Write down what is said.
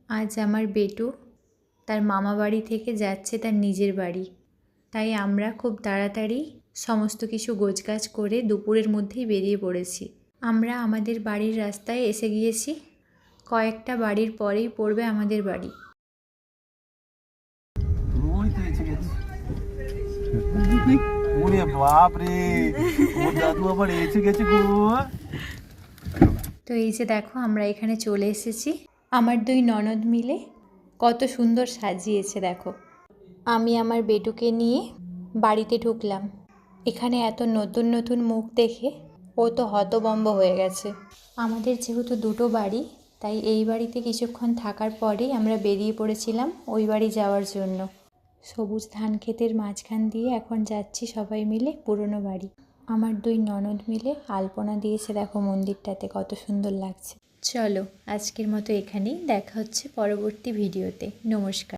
আজ আমার বেটু তার মামা বাড়ি থেকে যাচ্ছে তার নিজের বাড়ি, তাই আমরা খুব তাড়াতাড়ি সমস্ত কিছু গোছগাছ করে দুপুরের মধ্যেই বেরিয়ে পড়েছি। আমরা আমাদের বাড়ির রাস্তায় এসে গিয়েছি, কয়েকটা বাড়ির পরেই পড়বে আমাদের বাড়ি। তো এই যে দেখো আমরা এখানে চলে এসেছি। আমার দুই ননদ মিলে কত সুন্দর সাজিয়েছে দেখো। আমি আমার বেটুকে নিয়ে বাড়িতে ঢুকলাম। এখানে এত নতুন নতুন মুখ দেখে ও তো হতভম্ব হয়ে গেছে। আমাদের যেহেতু দুটো বাড়ি, তাই এই বাড়িতে কিছুক্ষণ থাকার পরেই আমরা বেরিয়ে পড়েছিলাম ওই বাড়ি যাওয়ার জন্য। সবুজ ধান ক্ষেতের মাঝখান দিয়ে এখন যাচ্ছি সবাই মিলে পুরনো বাড়ি। আমার দুই ননদ মিলে আলপনা দিয়েছে দেখো মন্দিরটাতে, কত সুন্দর লাগছে। চলো আজকের মতো এখানেই, দেখা হচ্ছে পরবর্তী ভিডিওতে। নমস্কার।